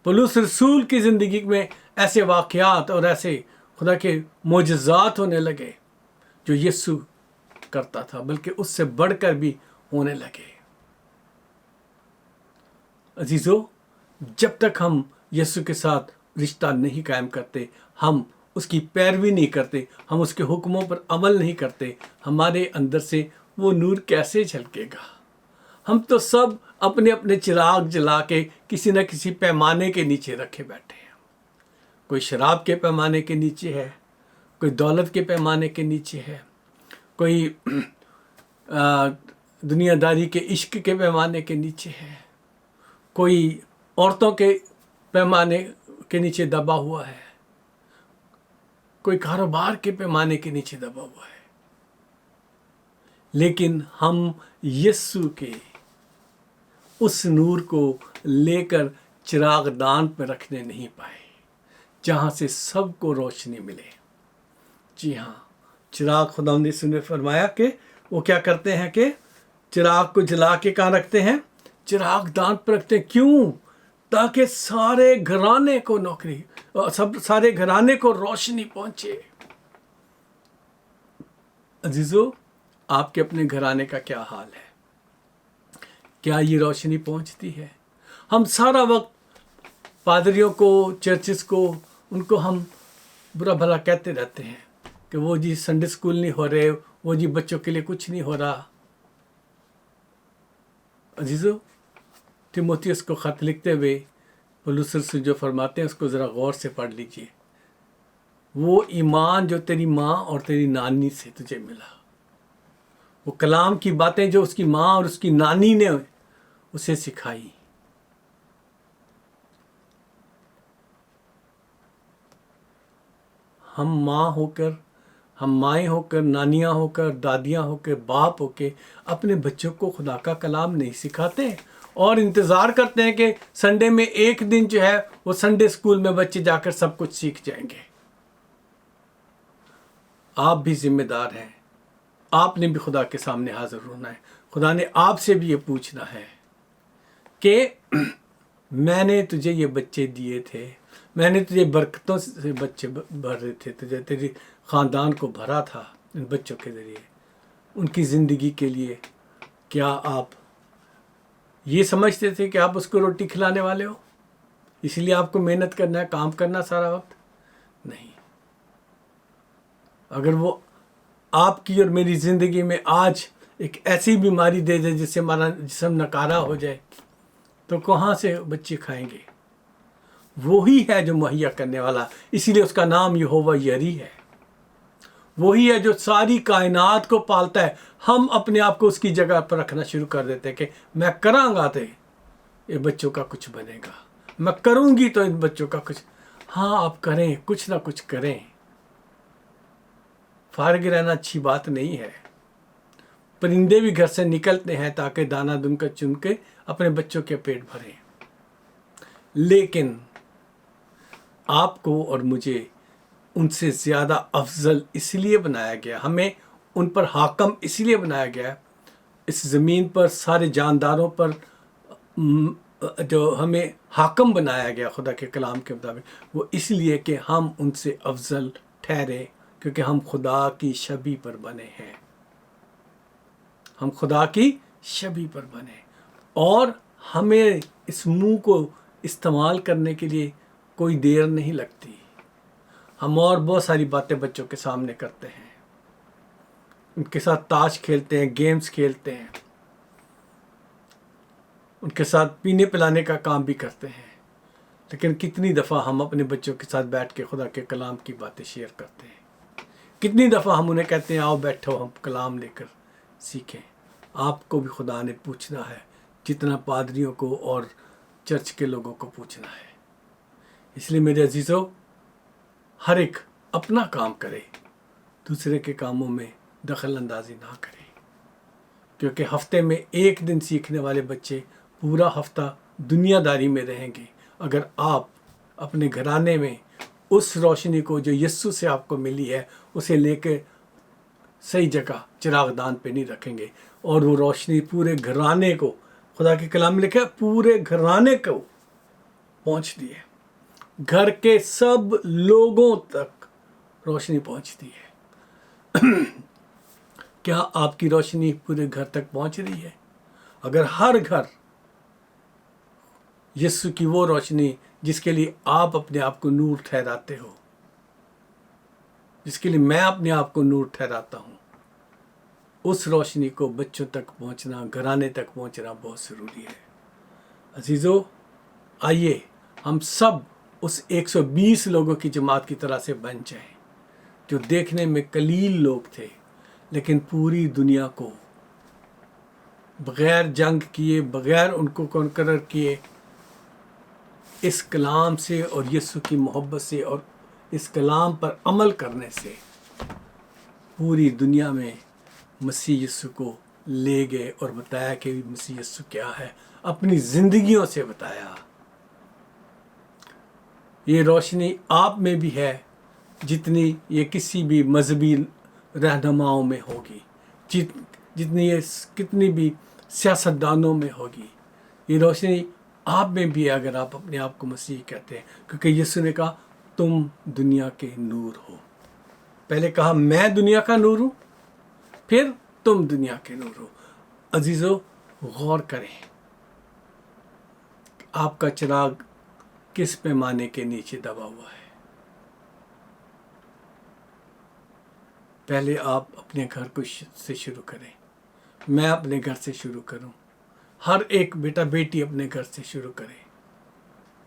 पौलुस रसूल की ज़िंदगी में ऐसे वाक़यात और ऐसे खुदा के मोजज़ात होने लगे जो यीशु करता था, बल्कि उससे बढ़कर भी होने लगे। अजीज़ों, जब तक हम यीशु के साथ रिश्ता नहीं कायम करते, हम उसकी पैरवी नहीं करते, हम उसके हुक्मों पर अमल नहीं करते, हमारे अंदर से वो नूर कैसे झलकेगा? हम तो सब अपने अपने चिराग जला के किसी न किसी पैमाने के नीचे रखे बैठे हैं। कोई शराब के पैमाने के नीचे है, कोई दौलत के पैमाने के नीचे है, कोई दुनियादारी के इश्क के पैमाने के नीचे है, कोई औरतों के पैमाने के नीचे दबा हुआ है, कोई कारोबार के पैमाने के नीचे दबा हुआ है। लेकिन हम यीशु के उस नूर को लेकर चिरागदान पर रखने नहीं पाए जहाँ से सबको रोशनी मिले। जी हाँ, चिराग खुदावंद यीशु ने फरमाया कि वो क्या करते हैं कि चिराग को जला के कहाँ रखते हैं? चिरागदान पर रखते हैं। क्यों? ताकि सारे घराने को नौकरी, सारे घराने को रोशनी पहुंचे। अजीजों, आपके अपने घराने का क्या हाल है? क्या ये रोशनी पहुंचती है? हम सारा वक्त पादरियों को, चर्चिस को, उनको हम बुरा भला कहते रहते हैं कि वो जी संडे स्कूल नहीं हो रहे, वो जी बच्चों के लिए कुछ नहीं हो रहा। अजीजों, तीमुथियुस को ख़त लिखते हुए पौलुस रसूल जो फरमाते हैं उसको ज़रा गौर से पढ़ लीजिए। वो ईमान जो तेरी माँ और तेरी नानी से तुझे मिला, وہ کلام کی باتیں جو اس کی ماں اور اس کی نانی نے اسے سکھائی. ہم ماں ہو کر، ہم مائیں ہو کر، نانیاں ہو کر، دادیاں ہو کے، باپ ہو کے اپنے بچوں کو خدا کا کلام نہیں سکھاتے اور انتظار کرتے ہیں کہ سنڈے میں ایک دن جو ہے وہ سنڈے اسکول میں بچے جا کر سب کچھ سیکھ جائیں گے. آپ بھی ذمہ دار ہیں. آپ نے بھی خدا کے سامنے حاضر ہونا ہے. خدا نے آپ سے بھی یہ پوچھنا ہے کہ میں نے تجھے یہ بچے دیے تھے، میں نے تجھے برکتوں سے بچے بھرے تھے، تجھے تیری خاندان کو بھرا تھا ان بچوں کے ذریعے. ان کی زندگی کے لیے کیا آپ یہ سمجھتے تھے کہ آپ اس کو روٹی کھلانے والے ہو، اس لیے آپ کو محنت کرنا ہے، کام کرنا سارا وقت؟ نہیں. اگر وہ آپ کی اور میری زندگی میں آج ایک ایسی بیماری دے دے جس سے ہمارا جسم نکارا ہو جائے تو کہاں سے بچے کھائیں گے؟ وہی ہے جو مہیا کرنے والا، اسی لیے اس کا نام یہوہ یری ہے. وہی ہے جو ساری کائنات کو پالتا ہے. ہم اپنے آپ کو اس کی جگہ پر رکھنا شروع کر دیتے ہیں کہ میں کراں گا تو یہ بچوں کا کچھ بنے گا، میں کروں گی تو ان بچوں کا کچھ. ہاں آپ کریں، کچھ نہ کچھ کریں. فارغ رہنا اچھی بات نہیں ہے. پرندے بھی گھر سے نکلتے ہیں تاکہ دانہ دن کا چن کے اپنے بچوں کے پیٹ بھریں، لیکن آپ کو اور مجھے ان سے زیادہ افضل اس لیے بنایا گیا، ہمیں ان پر حاکم اس لیے بنایا گیا، اس زمین پر سارے جانداروں پر جو ہمیں حاکم بنایا گیا خدا کے کلام کے مطابق، وہ اس لیے کہ ہم ان سے افضل ٹھہرے، کیونکہ ہم خدا کی شبیہ پر بنے ہیں. ہم خدا کی شبیہ پر بنے اور ہمیں اس منہ کو استعمال کرنے کے لیے کوئی دیر نہیں لگتی. ہم اور بہت ساری باتیں بچوں کے سامنے کرتے ہیں، ان کے ساتھ تاش کھیلتے ہیں، گیمز کھیلتے ہیں، ان کے ساتھ پینے پلانے کا کام بھی کرتے ہیں، لیکن کتنی دفعہ ہم اپنے بچوں کے ساتھ بیٹھ کے خدا کے کلام کی باتیں شیئر کرتے ہیں؟ کتنی دفعہ ہم انہیں کہتے ہیں آؤ بیٹھو ہم کلام لے کر سیکھیں؟ آپ کو بھی خدا نے پوچھنا ہے جتنا پادریوں کو اور چرچ کے لوگوں کو پوچھنا ہے. اس لیے میرے عزیزو، ہر ایک اپنا کام کرے، دوسرے کے کاموں میں دخل اندازی نہ کرے، کیونکہ ہفتے میں ایک دن سیکھنے والے بچے پورا ہفتہ دنیا داری میں رہیں گے اگر آپ اپنے گھرانے میں اس روشنی کو جو یسوع سے آپ کو ملی ہے اسے لے کے صحیح جگہ چراغ دان پہ نہیں رکھیں گے، اور وہ روشنی پورے گھرانے کو، خدا کے کلام میں لکھا ہے پورے گھرانے کو پہنچتی ہے، گھر کے سب لوگوں تک روشنی پہنچتی ہے. کیا آپ کی روشنی پورے گھر تک پہنچ رہی ہے؟ اگر ہر گھر یسوع کی وہ روشنی جس کے لیے آپ اپنے آپ کو نور ٹھہراتے ہو، جس کے لیے میں اپنے آپ کو نور ٹھہراتا ہوں، اس روشنی کو بچوں تک پہنچنا، گھرانے تک پہنچنا بہت ضروری ہے. عزیزو، آئیے ہم سب اس 120 لوگوں کی جماعت کی طرح سے بن جائیں جو دیکھنے میں قلیل لوگ تھے لیکن پوری دنیا کو بغیر جنگ کیے، بغیر ان کو کنکر کیے، اس کلام سے اور یسوع کی محبت سے اور اس کلام پر عمل کرنے سے پوری دنیا میں مسیح یسوع کو لے گئے اور بتایا کہ مسیح یسوع کیا ہے، اپنی زندگیوں سے بتایا. یہ روشنی آپ میں بھی ہے جتنی یہ کسی بھی مذہبی رہنماؤں میں ہوگی، جتنی یہ کتنی بھی سیاستدانوں میں ہوگی. یہ روشنی آپ میں بھی ہے اگر آپ اپنے آپ کو مسیح کہتے ہیں، کیونکہ یسوع نے کہا تم دنیا کے نور ہو. پہلے کہا میں دنیا کا نور ہوں، پھر تم دنیا کے نور ہو. عزیزو، غور کریں آپ کا چراغ کس پیمانے کے نیچے دبا ہوا ہے. پہلے آپ اپنے گھر کو سے شروع کریں، میں اپنے گھر سے شروع کروں، ہر ایک بیٹا بیٹی اپنے گھر سے شروع کرے،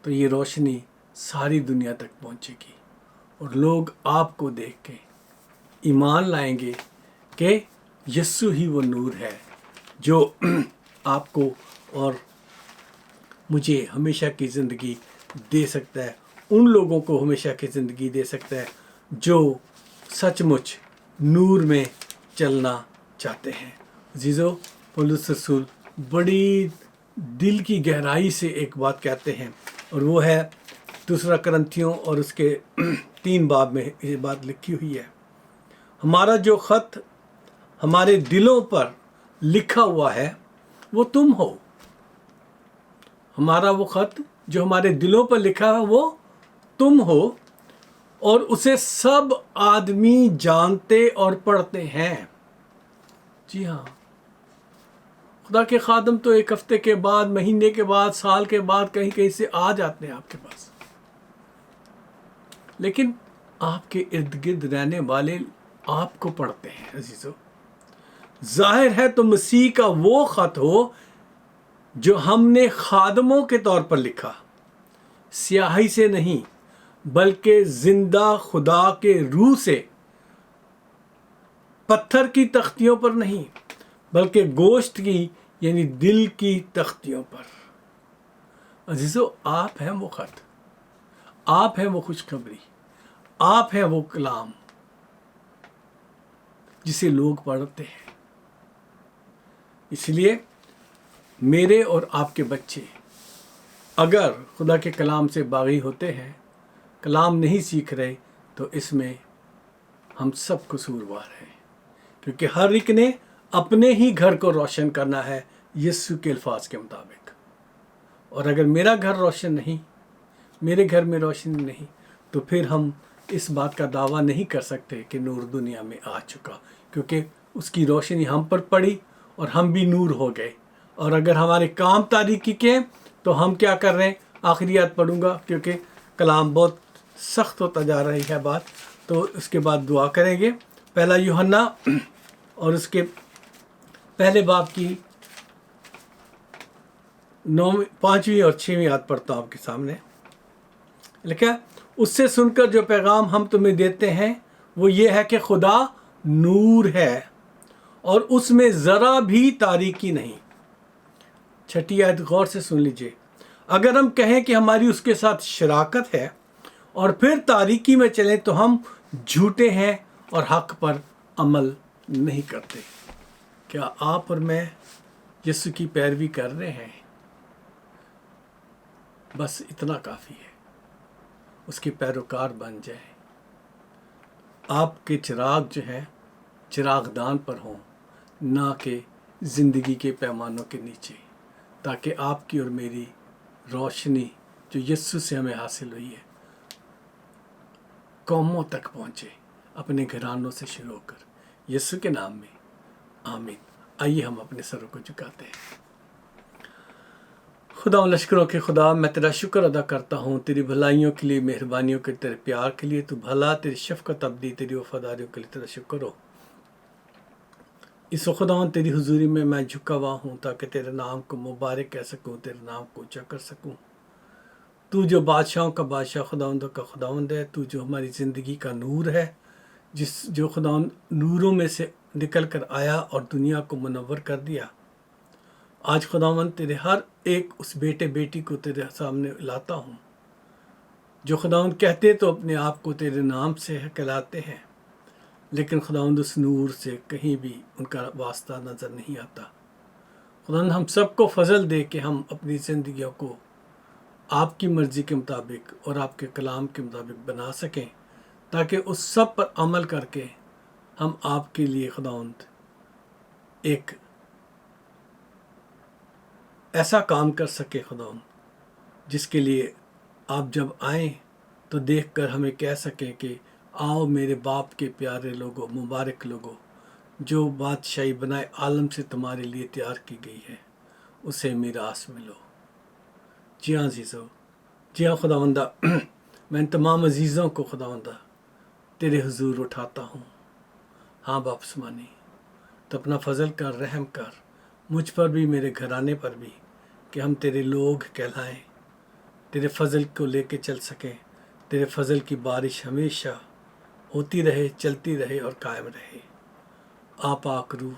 تو یہ روشنی ساری دنیا تک پہنچے گی اور لوگ آپ کو دیکھ کے ایمان لائیں گے کہ यस्सु ही वो नूर है जो आपको और मुझे हमेशा की ज़िंदगी दे सकता है, उन लोगों को हमेशा की ज़िंदगी दे सकता है जो सचमुच नूर में चलना चाहते हैं। अज़ीज़ों, पौलुस रसूल बड़ी दिल की गहराई से एक बात कहते हैं, और वो है 2 करंथियों और उसके 3 बाब में ये बात लिखी हुई है। हमारा जो ख़त हमारे दिलों पर लिखा हुआ है वो तुम हो। हमारा वो ख़त जो हमारे दिलों पर लिखा है वो तुम हो, और उसे सब आदमी जानते और पढ़ते हैं। जी हाँ, खुदा के खादम तो 1 हफ्ते के बाद, महीने के बाद, साल के बाद कहीं कहीं से आ जाते हैं आपके पास, लेकिन आपके इर्द गिर्द रहने वाले आपको पढ़ते हैं। अजीजों, जाहिर है तो मसीह का वो ख़त हो जो हमने खादमों के तौर पर लिखा, स्याही से नहीं बल्कि जिंदा खुदा के रूह से, पत्थर की तख्तियों पर नहीं बल्कि गोश्त की यानी दिल की तख्तियों पर। अजीजों, आप हैं वो ख़त, आप हैं वो खुशखबरी, आप हैं वो कलाम जिसे लोग पढ़ते हैं। इसलिए मेरे और आपके बच्चे अगर खुदा के कलाम से बागी होते हैं, कलाम नहीं सीख रहे, तो इसमें हम सब कसूरवार हैं, क्योंकि हर एक ने अपने ही घर को रोशन करना है यीशु के अल्फाज के मुताबिक। और अगर मेरा घर रोशन नहीं, मेरे घर में रोशनी नहीं, तो फिर हम इस बात का दावा नहीं कर सकते कि नूर दुनिया में आ चुका, क्योंकि उसकी रोशनी हम पर पड़ी और हम भी नूर हो गए। और अगर हमारे काम तारीकी के तो हम क्या कर रहे हैं? आखिरी आयत पढ़ूंगा क्योंकि कलाम बहुत सख्त होता जा रही है बात, तो उसके बाद दुआ करेंगे। 1 यूहन्ना और उसके पहले बाब की 5वीं और 6वीं आयत पढ़ता हूँ आपके सामने। लिखा, उससे सुनकर जो पैगाम हम तुम्हें देते हैं वो ये है कि खुदा नूर है और उसमें ज़रा भी तारीकी नहीं। 6ठी आयत गौर से सुन लीजिए। अगर हम कहें कि हमारी उसके साथ शराकत है और फिर तारीकी में चलें तो हम झूठे हैं और हक पर अमल नहीं करते। क्या आप और मैं यीशु की पैरवी कर रहे हैं? बस इतना काफ़ी है, उसके पैरोकार बन जाए। आपके चिराग जो हैं चिरागदान पर हों, ना कि ज़िंदगी के पैमानों के नीचे, ताकि आपकी और मेरी रोशनी जो यीशु से हमें हासिल हुई है कौमों तक पहुँचे, अपने घरानों से शुरू होकर। यीशु के नाम में आमीन। आइए हम अपने सरों को झुकाते हैं। खुदा लश्करों के खुदा, मैं तेरा शुक्र अदा करता हूँ तेरी भलाइयों के लिए, मेहरबानियों के, तेरे प्यार के लिए। तू भला, तेरी शफ़क़त अबदी, तेरी वफ़ादारियों के लिए तेरा शुक्र हो। इस खुदा तेरी हुजूरी में मैं झुका हुआ हूँ ताकि तेरे नाम को मुबारक कह सकूँ, तेरे नाम को ऊँचा कर सकूँ। तू जो बादशाहों का बादशाह, खुदावंदों का खुदावंद है, तू जो हमारी ज़िंदगी का नूर है, जो खुदावंद नूरों में से निकल कर आया और दुनिया को मुनव्वर कर दिया। आज खुदावंद तेरे हर एक उस बेटे बेटी को तेरे सामने लाता हूँ जो खुदावंद कहते तो अपने आप को तेरे नाम से कहलाते हैं, लेकिन खुदावंद उस नूर से कहीं भी उनका वास्ता नज़र नहीं आता। खुदावंद हम सबको फजल दे के हम अपनी ज़िंदगियों को आपकी मर्ज़ी के मुताबिक और आपके कलाम के मुताबिक बना सकें, ताकि उस सब पर अमल करके हम आपके लिए खुदावंद एक ऐसा काम कर सके खुदावंद, जिसके लिए आप जब आएँ तो देखकर हमें कह सकें कि आओ मेरे बाप के प्यारे लोगों, मुबारक लोगों, जो बादशाही बनाए आलम से तुम्हारे लिए तैयार की गई है, उसे मीरास में लो। जी हाँ अज़ीज़ों, जी हाँ खुदावंदा, मैं इन तमाम अज़ीज़ों को खुदावंदा तेरे हुजूर उठाता हूँ। हाँ बाप सुमानी, तो अपना फजल कर, रहम कर मुझ पर भी, मेरे घराने पर भी, कि हम तेरे लोग कहलाएं, तेरे फजल को लेके चल सकें। तेरे फजल की बारिश हमेशा होती रहे, चलती रहे और कायम रहे। آ پاک روح،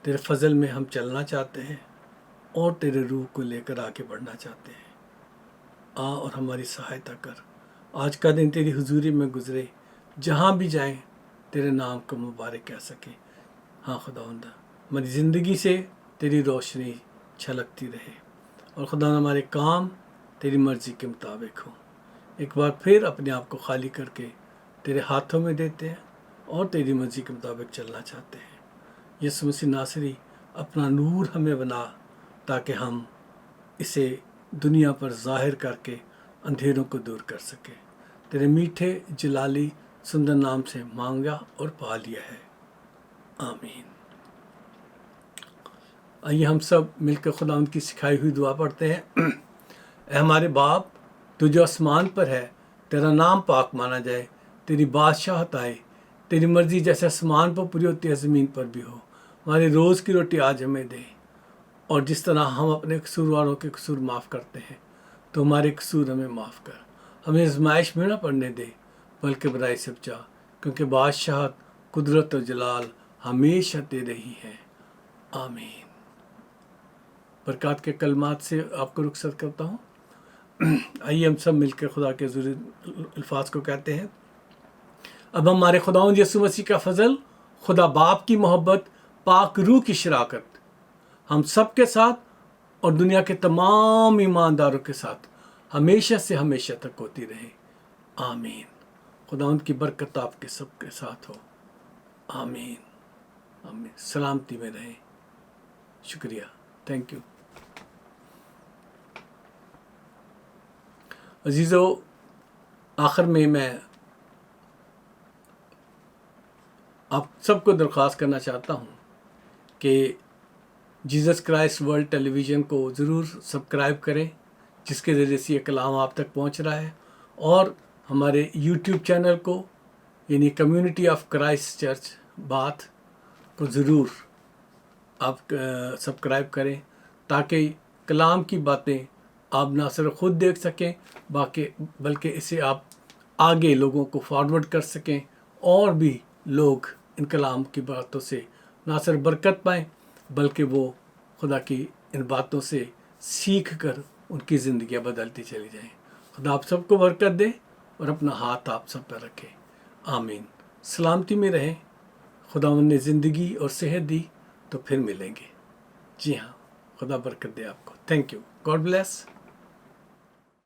تیرے فضل میں ہم چلنا چاہتے ہیں اور تیرے روح کو لے کر آگے بڑھنا چاہتے ہیں۔ آ اور ہماری سہایتا کر، آج کا دن تیری حضوری میں گزرے، جہاں بھی جائیں تیرے نام کو مبارک کہہ سکیں۔ ہاں خداوند، ہماری زندگی سے تیری روشنی چھلکتی رہے، اور خدا ہمارے کام تیری مرضی کے مطابق ہوں۔ ایک بار پھر اپنے آپ کو خالی کر کے تیرے ہاتھوں میں دیتے ہیں اور تیری مرضی کے مطابق چلنا چاہتے ہیں۔ یسوع مسیح ناصری، اپنا نور ہمیں بنا تاکہ ہم اسے دنیا پر ظاہر کر کے اندھیروں کو دور کر سکیں۔ تیرے میٹھے جلالی سندر نام سے مانگا اور پا لیا ہے، آمین۔ آئیے ہم سب مل کر خدا ان کی سکھائی ہوئی دعا پڑھتے ہیں۔ اے ہمارے باپ، تو جو آسمان پر ہے، تیرا نام پاک مانا جائے، تیری بادشاہت آئے، تیری مرضی جیسے آسمان پر پوری ہوتی ہے زمین پر بھی ہو۔ ہمارے روز کی روٹی آج ہمیں دے، اور جس طرح ہم اپنے قصورواروں کے قصور معاف کرتے ہیں، تو ہمارے قصور ہمیں معاف کر۔ ہمیں آزمائش میں نہ پڑنے دے، بلکہ برائی سے بچا، کیونکہ بادشاہت، قدرت و جلال ہمیشہ تیرے ہی ہیں، آمین۔ برکات کے کلمات سے آپ کو رخصت کرتا ہوں۔ آئیے ہم سب مل کے خدا کے ضروری الفاظ کو کہتے ہیں۔ اب ہمارے خداوند یسوع مسیح کا فضل، خدا باپ کی محبت، پاک روح کی شراکت ہم سب کے ساتھ اور دنیا کے تمام ایمانداروں کے ساتھ ہمیشہ سے ہمیشہ تک ہوتی رہے، آمین۔ خداوند کی برکت آپ کے سب کے ساتھ ہو، آمین، آمین۔ سلامتی میں رہیں، شکریہ، تھینک یو۔ عزیزو، آخر میں آپ سب کو درخواست کرنا چاہتا ہوں کہ جیزس کرائسٹ ورلڈ ٹیلی ویژن کو ضرور سبسکرائب کریں، جس کے ذریعے سے یہ کلام آپ تک پہنچ رہا ہے، اور ہمارے یوٹیوب چینل کو یعنی کمیونٹی آف کرائسٹ چرچ بات کو ضرور آپ سبسکرائب کریں، تاکہ کلام کی باتیں آپ نہ صرف خود دیکھ سکیں بلکہ اسے آپ آگے لوگوں کو فارورڈ کر سکیں، اور بھی لوگ ان کلام کی باتوں سے نہ صرف برکت پائیں بلکہ وہ خدا کی ان باتوں سے سیکھ کر ان کی زندگیاں بدلتی چلی جائیں۔ خدا آپ سب کو برکت دے اور اپنا ہاتھ آپ سب پر رکھے، آمین۔ سلامتی میں رہیں، خداوند نے زندگی اور صحت دی تو پھر ملیں گے۔ جی ہاں، خدا برکت دے آپ کو۔ Thank you, God bless.